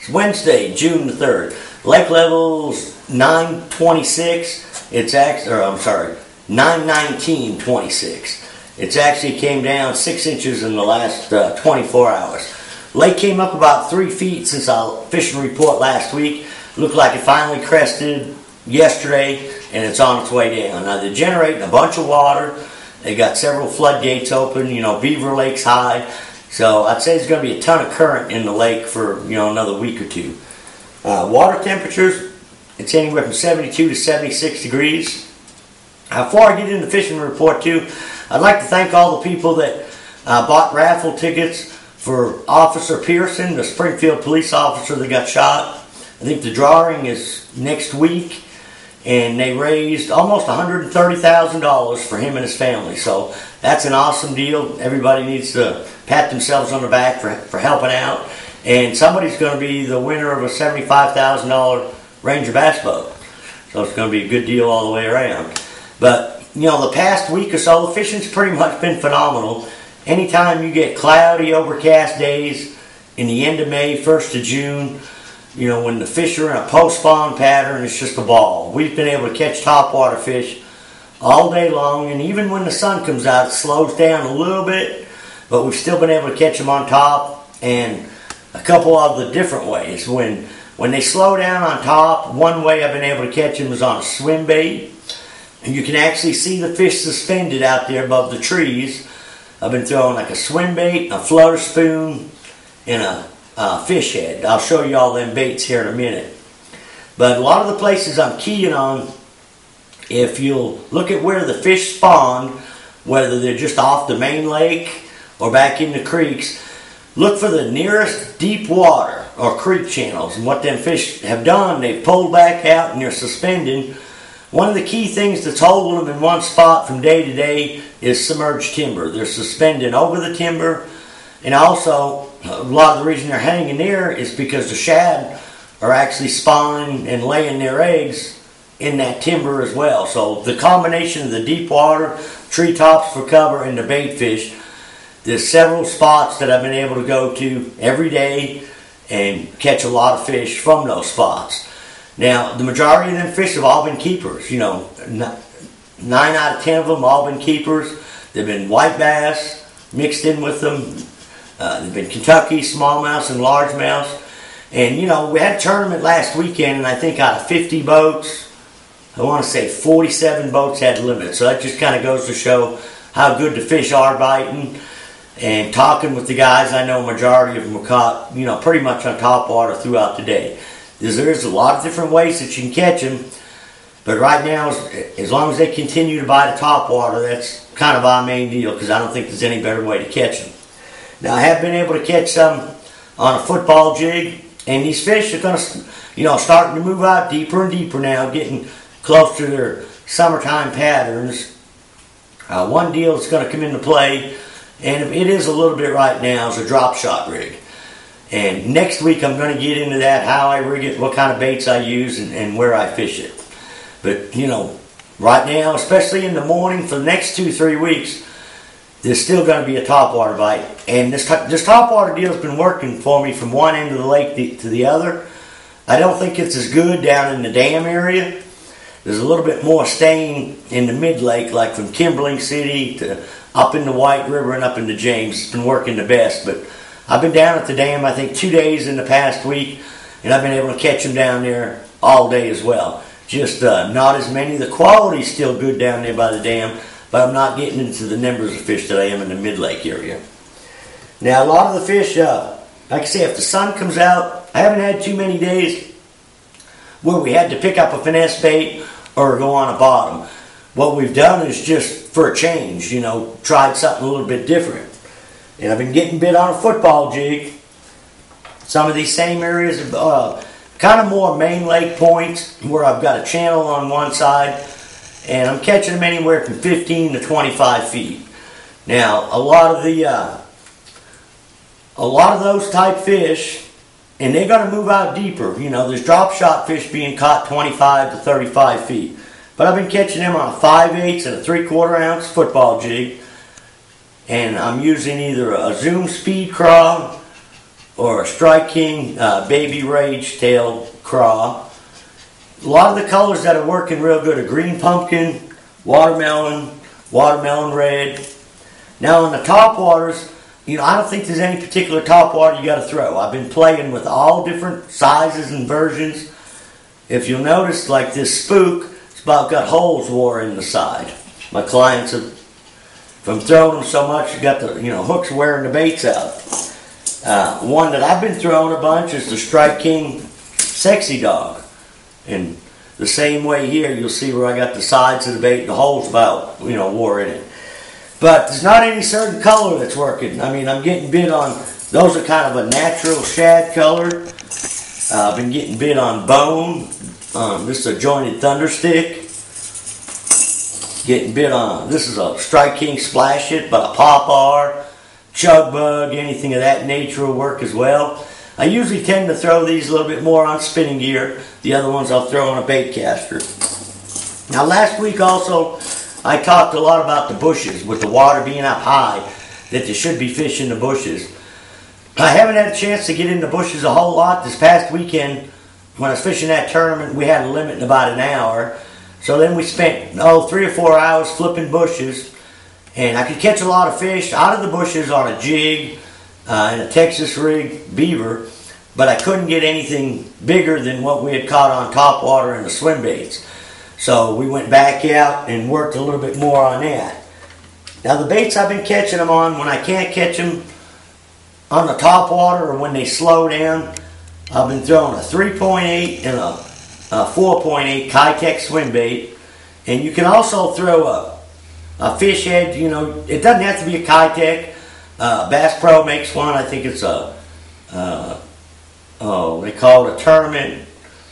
It's Wednesday, June the 3rd. Lake level's 926. It's actually, or I'm sorry, 919.26. It's actually came down 6 inches in the last 24 hours. Lake came up about 3 feet since our fishing report last week. Looked like it finally crested yesterday, and it's on its way down. Now they're generating a bunch of water. They got several floodgates open. Beaver Lake's high. So I'd say there's going to be a ton of current in the lake for another week or two. Water temperatures, it's anywhere from 72 to 76 degrees. Before I get into the fishing report too, I'd like to thank all the people that bought raffle tickets for Officer Pearson, the Springfield police officer that got shot. I think the drawing is next week, and they raised almost $130,000 for him and his family. So that's an awesome deal. Everybody needs to pat themselves on the back for helping out. And somebody's going to be the winner of a $75,000 Ranger bass boat. So it's going to be a good deal all the way around. But, the past week or so, the fishing's pretty much been phenomenal. Anytime you get cloudy, overcast days in the end of May, 1st of June, when the fish are in a post-spawn pattern, it's just a ball. We've been able to catch topwater fish all day long, and even when the sun comes out, it slows down a little bit, but we've still been able to catch them on top. And a couple of the different ways. When they slow down on top, one way I've been able to catch them is on a swim bait. And you can actually see the fish suspended out there above the trees. I've been throwing like a swim bait, a flutter spoon, and a fish head. I'll show you all them baits here in a minute. But a lot of the places I'm keying on, if you'll look at where the fish spawned, whether they're just off the main lake or back in the creeks, look for the nearest deep water or creek channels. And what them fish have done, they've pulled back out and they're suspending. One of the key things that's holding them in one spot from day to day is submerged timber. They're suspending over the timber, and also a lot of the reason they're hanging there is because the shad are actually spawning and laying their eggs in that timber as well. So the combination of the deep water, treetops for cover, and the bait fish, there's several spots that I've been able to go to every day and catch a lot of fish from those spots. Now, the majority of them fish have all been keepers. 9 out of 10 of them all been keepers. They've been white bass mixed in with them. They've been Kentucky, smallmouth, and largemouth. And, we had a tournament last weekend, and I think out of 50 boats, I want to say 47 boats had limits. So that just kind of goes to show how good the fish are biting. And talking with the guys, I know a majority of them were caught, pretty much on top water throughout the day. There's a lot of different ways that you can catch them, but right now, as long as they continue to bite the top water, that's kind of our main deal, because I don't think there's any better way to catch them. Now, I have been able to catch some on a football jig, and these fish are going to, starting to move out deeper and deeper now, getting close to their summertime patterns. One deal that's going to come into play, and it is a little bit right now, is a drop shot rig. And next week I'm going to get into that, how I rig it, what kind of baits I use, and where I fish it. But, right now, especially in the morning for the next 2-3 weeks, there's still going to be a topwater bite. And this topwater deal has been working for me from one end of the lake to the other. I don't think it's as good down in the dam area. There's a little bit more staying in the mid-lake, like from Kimberling City to up in the White River and up into James. It's been working the best. But I've been down at the dam, I think, 2 days in the past week, and I've been able to catch them down there all day as well. Just not as many. The quality's still good down there by the dam, but I'm not getting into the numbers of fish that I am in the mid-lake area. Now, a lot of the fish, like I say, if the sun comes out, I haven't had too many days where we had to pick up a finesse bait or go on a bottom. What we've done is just for a change, tried something a little bit different. And I've been getting bit on a football jig. Some of these same areas, kind of more main lake points where I've got a channel on one side, and I'm catching them anywhere from 15 to 25 feet. Now, a lot of those type fish, and they're going to move out deeper. There's drop shot fish being caught 25 to 35 feet. But I've been catching them on a 5/8 and a 3/4 ounce football jig. And I'm using either a Zoom Speed Craw or a Strike King baby rage tail craw. A lot of the colors that are working real good are green pumpkin, watermelon, watermelon red. Now on the top waters, I don't think there's any particular top water you got to throw. I've been playing with all different sizes and versions. If you'll notice, like this spook, it's about got holes wore in the side. My clients have, from throwing them so much, you got the hooks wearing the baits out. One that I've been throwing a bunch is the Strike King Sexy Dog. And the same way here, you'll see where I got the sides of the bait, the holes about, wore in it. But there's not any certain color that's working. I mean, I'm getting bit on, those are kind of a natural shad color. I've been getting bit on bone. This is a jointed thunder stick. Getting bit on, this is a Strike King Splash It, but a poplar, chug bug, anything of that nature will work as well. I usually tend to throw these a little bit more on spinning gear. The other ones I'll throw on a bait caster. Now last week also, I talked a lot about the bushes, with the water being up high, that there should be fish in the bushes. I haven't had a chance to get in the bushes a whole lot. This past weekend, when I was fishing that tournament, we had a limit in about an hour. So then we spent, 3 or 4 hours flipping bushes. And I could catch a lot of fish out of the bushes on a jig and a Texas rig beaver. But I couldn't get anything bigger than what we had caught on top water and the swim baits. So we went back out and worked a little bit more on that. Now the baits I've been catching them on, when I can't catch them on the top water or when they slow down, I've been throwing a 3.8 and a 4.8 Kitech swim bait. And you can also throw a fish head, it doesn't have to be a Kitech. Bass Pro makes one. I think it's they call it a tournament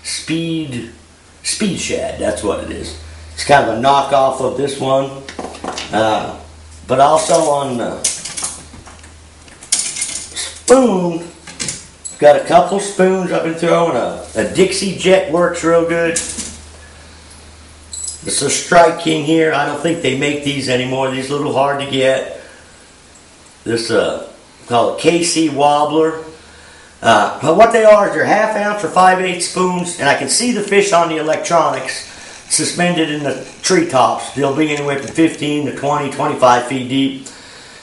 speed shad. That's what it is. It's kind of a knockoff of this one. But also on the spoon, got a couple spoons I've been throwing. A Dixie Jet works real good. It's a Strike King here. I don't think they make these anymore. These are a little hard to get. This called a KC Wobbler. But what they are is they're 1/2 ounce or 5/8 spoons, and I can see the fish on the electronics suspended in the treetops. They'll be anywhere from 15 to 20, 25 feet deep.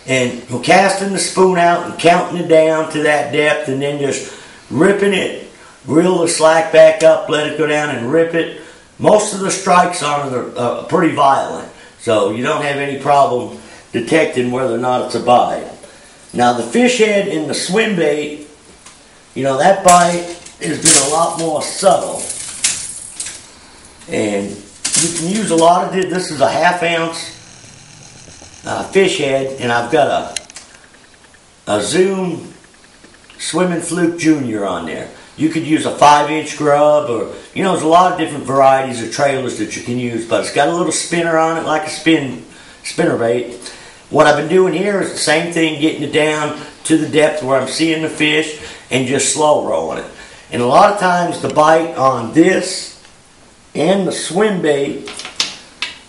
And we're casting the spoon out and counting it down to that depth, and then just ripping it, reel the slack back up, let it go down and rip it. Most of the strikes on it are pretty violent, so you don't have any problem detecting whether or not it's a bite. Now the fish head in the swim bait, that bite has been a lot more subtle. And you can use a lot of it. This is a 1/2 ounce fish head, and I've got a Zoom Swimming Fluke Junior on there. You could use a 5-inch grub, or there's a lot of different varieties of trailers that you can use, but it's got a little spinner on it, like a spinner bait. What I've been doing here is the same thing, getting it down to the depth where I'm seeing the fish and just slow rolling it. And a lot of times the bite on this and the swim bait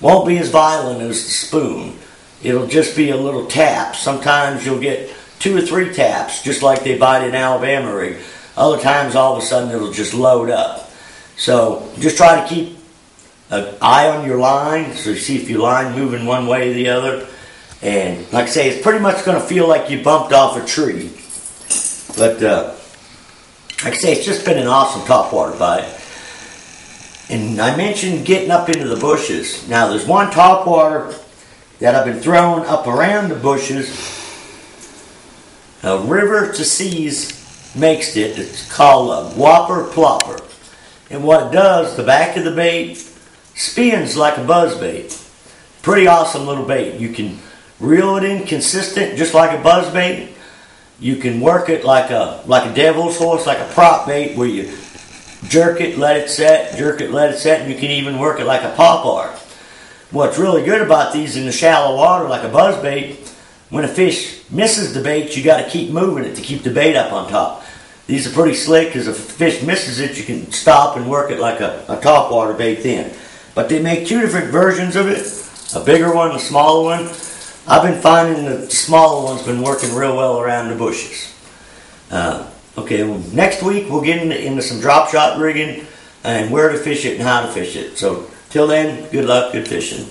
won't be as violent as the spoon. It'll just be a little tap. Sometimes you'll get 2 or 3 taps, just like they bite in Alabama rig. Other times, all of a sudden, it'll just load up. So just try to keep an eye on your line, so you see if your line moving one way or the other. And like I say, it's pretty much going to feel like you bumped off a tree. But like I say, it's just been an awesome topwater bite. And I mentioned getting up into the bushes. Now, there's one topwater that I've been throwing up around the bushes. River to Seas makes it. It's called a Whopper Plopper. And what it does, the back of the bait spins like a buzz bait. Pretty awesome little bait. You can reel it in consistent, just like a buzz bait. You can work it like a devil's horse, like a prop bait, where you jerk it, let it set, jerk it, let it set, and you can even work it like a poplar. What's really good about these in the shallow water, like a buzz bait, when a fish misses the bait, you got to keep moving it to keep the bait up on top. These are pretty slick, because if a fish misses it, you can stop and work it like a topwater bait then. But they make 2 different versions of it, a bigger one, a smaller one. I've been finding the smaller one's been working real well around the bushes. Okay, well, next week we'll get into some drop shot rigging and where to fish it and how to fish it. So till then, good luck, good fishing.